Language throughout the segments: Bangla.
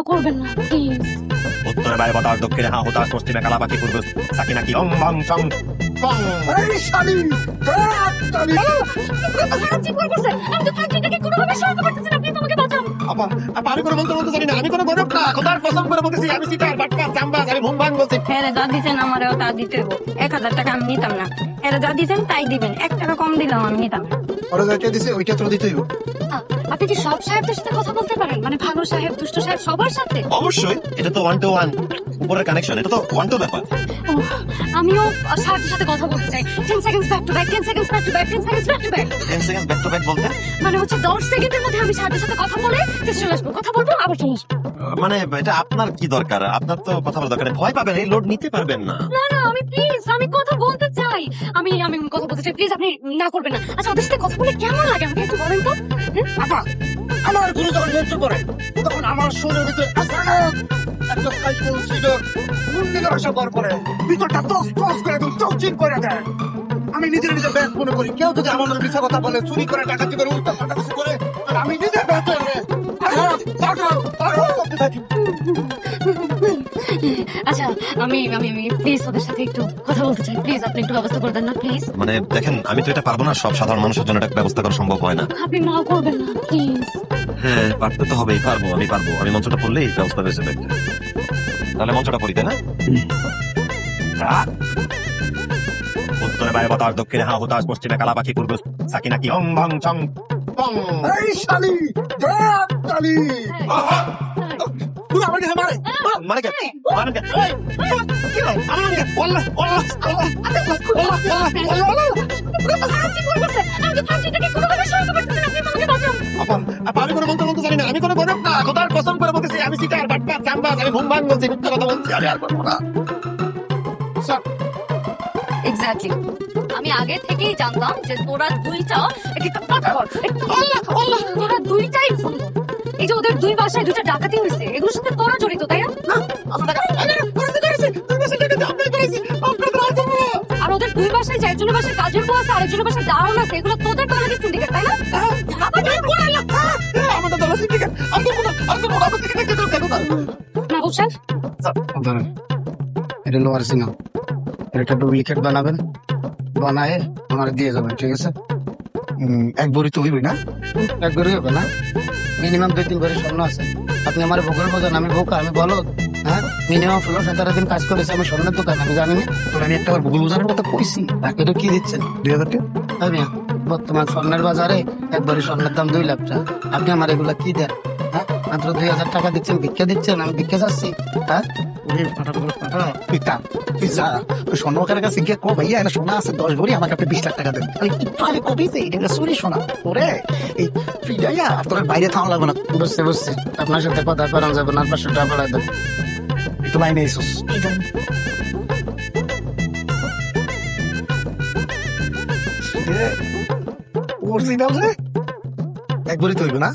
করবেন না প্লিজ। উত্তরে বায়ু বাতাস, দক্ষিণে হা হুতাশ, পশ্চিমে কালাপাখি, পূর্বে সাকিনা কি অং বং চং বং। এই শালি তাড়াতাড়ি আমি তো কাজটাকে কোনোভাবে সরাতে পারতেছি না, আপনি আমাকে বাঁচান। আপা আপা আমি কোনো মন্ত্র বলতে জানি না, আমি কোনো গরব না, খোদার কসম করে বলতেছি আমি সিটার বাটপার জাম্বাজ, আমি ভুমবাং বলছি। হ্যাঁ যা দিচ্ছেন আমারও তা দিতে হইব। 1000 টাকা আমি নিতাম না, এরা যা দিচ্ছেন তাই দিবেন, 1 টাকা কম দিলাম আমি নিতাম না। ওরা যেটা দিছে ওইটা তো দিতেই হবে। আপনি কি সব সাহেবদের সাথে কথা বলতে পারেন, মানে ভালো সাহেব দুষ্ট সাহেব সবার সাথে? অবশ্যই, এটা তো 1 to 1 উপরের কানেকশন, এটা তো 1 to ব্যাপার। ও, আমিও সাহেবদের সাথে কথা বলতে চাই। 10 seconds back to back, 10 seconds back to back, 10 seconds back to back. 10 second back to back বলতে মানে হচ্ছে 10 সেকেন্ডের মধ্যে আমি সাহেবদের সাথে কথা বলে চলে আসবো, কথা বলবো আবার চলে আসবো। মানে এটা আপনার কি দরকার? আপনার তো কথা বলা দরকার নেই, ভয় পাবেন, এই লোড নিতে পারবেন না। না না, আমি প্লিজ আমি কথা বলতে চাই, আমি আমি কথা বলতে চাই, প্লিজ আপনি না করবেন না। আচ্ছা ওদের সাথে কথা বলে কেমন লাগে আমাকে একটু বলেন তো। আপা আমার গুরু যখন মন্ত্র করে তখন আমার শরীরের ভিতরে আচানক একটা সাইকেল ছিল মুন্ডির আশা কর করে ভিতরটা টস টস করে একদম চৌচির করে দেয়। আমি নিজের নিজে ব্যাস মনে করি, কেউ যদি আমার মনে মিথ্যা কথা বলে, চুরি করে, ডাকাতি করে, উল্টা পাল্টা কিছু করে, আর আমি নিজে ব্যাস হয়ে আচ্ছা আমি আমি আমি প্লিজ ওদের সাথে একটু কথা বলতে চাই, প্লিজ আপনি একটু ব্যবস্থা করে দেন না প্লিজ। মানে দেখেন, আমি তো এটা পারবো না, সব সাধারণ মানুষের জন্য এটা ব্যবস্থা করা সম্ভব হয় না। আপনি না করবেন না প্লিজ। হ্যাঁ, পারতে তো হবেই, পারবো, আমি পারবো। আমি মঞ্চটা পড়লেই ব্যবস্থা হয়ে যাবে। তাহলে মঞ্চটা পড়ি, তাই না? উত্তরে বায়ু বাতাস, দক্ষিণে হা হুতাশ, পশ্চিমে কালাপাখি, পূর্বে সাকিনা কি অং বং চং বং। এই শালি তাড়াতাড়ি পুরো আমাকে মারে মানে কে? মানে কে? কি হয় আমার কে ওয়াল্লাহ ওয়াল্লাহ ওয়াল্লাহ ওয়াল্লাহ আমি তো কাজটাকে কোনোভাবে সরাতে পারতেছি না, আপনি আমাকে বাঁচান। আপা আপা আমি কোনো মন্ত্র বলতে জানি না, আমি কোনো গরব না, খোদার কসম করে বলতেছি আমি সিটার বাটপার জাম্বাজ, আমি ভুমবাং বলছি, মিথ্যা কথা বলছি, আমি আর পারবো না। স্যার এক্স্যাক্টলি, আমি আগে থেকেই জানতাম যে তোরা দুইটা তোরা দুইটাই সুন্দর। এই যে ওদের দুই বাসায় দুইটা ডাকাতি হয়েছে, এগুলোর সাথে তোরা জড়িত তাই না? আর ওদের দুই বাসায় যে একজনের বাসায় কাজের বউ আছে, আরেকজনের বাসায় দারুণ আছে, এগুলো তোদের ডাকাতি সিন্ডিকেট তাই না? আমাদের দল সিন্ডিকেট, আমি তো আমি সিন্ডিকেট কেন না? না বুঝছেন, ধরেন এটা লোয়ার সিনা, এটা ডুপ্লিকেট বানাবেন, বানায় আমার দিয়ে যাবেন, ঠিক আছে? এক ভরি তো হইবই না, এক ভরি হবে না, মিনিমাম 2-3 ভরি স্বর্ণ আছে। আপনি আমার ভোগের বোঝান, আমি বোকা, আমি বলো হ্যাঁ, মিনিমাম 16-17 দিন কাজ করেছি আমি স্বর্ণের দোকান, আমি জানি না। তোর আমি একটা ভোগের বোঝানোর কথা কইছি, এটা কি দিচ্ছেন? 2000 টাকা? আমি বর্তমান স্বর্ণের বাজারে এক ভরি স্বর্ণের দাম 2 লাখ টাকা, আপনি আমার এগুলা কি দেন? হ্যাঁ, মাত্র 2000 টাকা দিচ্ছেন, ভিক্ষা দিচ্ছেন, আমি ভিক্ষা চাচ্ছি? হ্যাঁ, স্বর্ণকারের কাছে গিয়ে কো ভাইয়া এটা সোনা আছে 10 ভরি, আমাকে আপনি 20 লাখ টাকা দেন। আমি কবি এটা চুরি সোনা ওরে এই ফিডাইয়া তোর বাইরে থাকা লাগবে না। বুঝছি বুঝছি, আপনার সাথে কথা করান যাবে না, 500 টাকা বাড়াই দেন। একটু লাইনে এসোস। অরিজিনাল রে এক ভরি তো হইব না,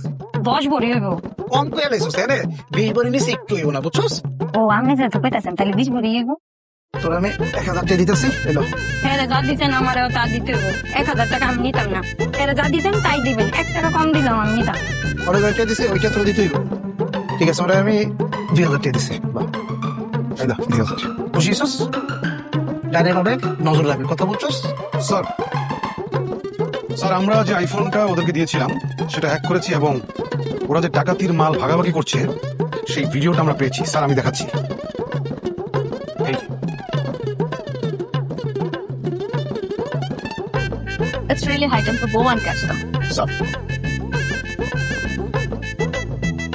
10 ভরি হইব। কম কইয়া লাইছস রে, 20 ভরি নিচে একটু হইব না, বুঝছস? ও আপনি যেহেতু কইতাছেন তাহলে 20 ভরি হইব। তোর আমি 1000 টাকা দিতেছি, এলো। হ্যাঁ যা দিচ্ছেন আমারও তা দিতে হইব, 1000 টাকা আমি নিতাম না, এরা যা দিচ্ছেন তাই দিবেন, 1 টাকা কম দিলাম আমি নিতাম। ওরা যেটা দিছে ওইটা তোর দিতে হইব, ঠিক আছে? ওরা আমি 2000 টাকা দিছি, বাহ এই দাও 2000। খুশি হইছস? ডাইরেক্ট অনেক নজর রাখবি, কথা বলছস? স্যার স্যার আমরা যে আইফোনটা ওদেরকে দিয়েছিলাম সেটা হ্যাক করেছি এবং ওরা যে ডাকাতির মাল ভাগাভাগি করছে সেই ভিডিওটা আমরা পেয়েছি স্যার, আমি দেখাচ্ছি। এই যে, It's really high time to go and catch them. Sir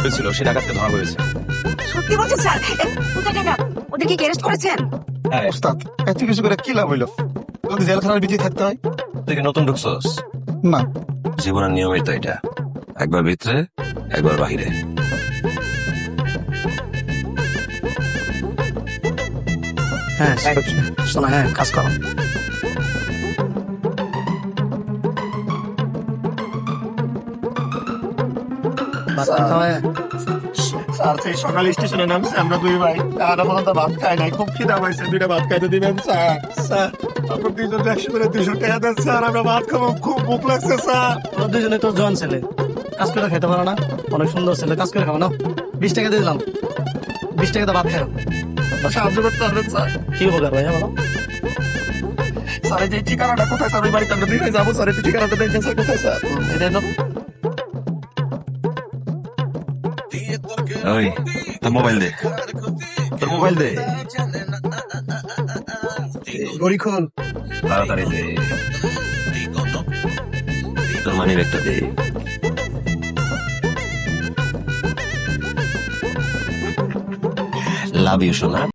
হয়েছিল, সে ডাকাতকে ধরা হয়েছে। সত্যি বলছেন স্যার? কোথায় টাকা? ওদের কি অ্যারেস্ট করেছেন? হ্যাঁ, ওস্তাদ এত কিছু করে কি লাভ হইলো? যদি জেলখানার ভিতরে থাকতে হয়? তুই কি নতুন ঢুকছস? না জীবনের নিয়মই তো এটা, একবার ভিতরে একবার বাহিরে। হ্যাঁ শোনা, হ্যাঁ কাজ করো। স্যার সেই সকালে স্টেশনে নামছে, আমরা দুই ভাই তারা বলতো ভাত খাই নাই, খুব খিদা পাইছে, 2টা ভাত খাইতে দিবেন স্যার? স্যার আমরা 2জন 100 করে 200 টাকা দেন স্যার, আমরা ভাত খাবো, খুব ভুক লাগছে স্যার। দুজনে তো জন ছেলে, কাজ করে খেতে পারো না? অনেক সুন্দর ছেলে, কাজ করে খাবো না? 20 টাকা দিয়ে দিলাম, 20 টাকা তো ভাত খাও। সাহায্য করতে পারবেন স্যার? কি উপকার ভাইয়া বলো? স্যার এই যে ঠিকানাটা কোথায় স্যার? ওই বাড়িতে আমরা দুই ভাই যাবো স্যার, একটু ঠিকানাটা দেখবেন স্যার, কোথায় স্যার? এটা দাও। ওই তোর মোবাইল দে, তোর মোবাইল দে, গড়ি খোল। তাড়াতাড়ি দে, তোর মানি ব্যাগটা দে। লাভ ইউ সোনা।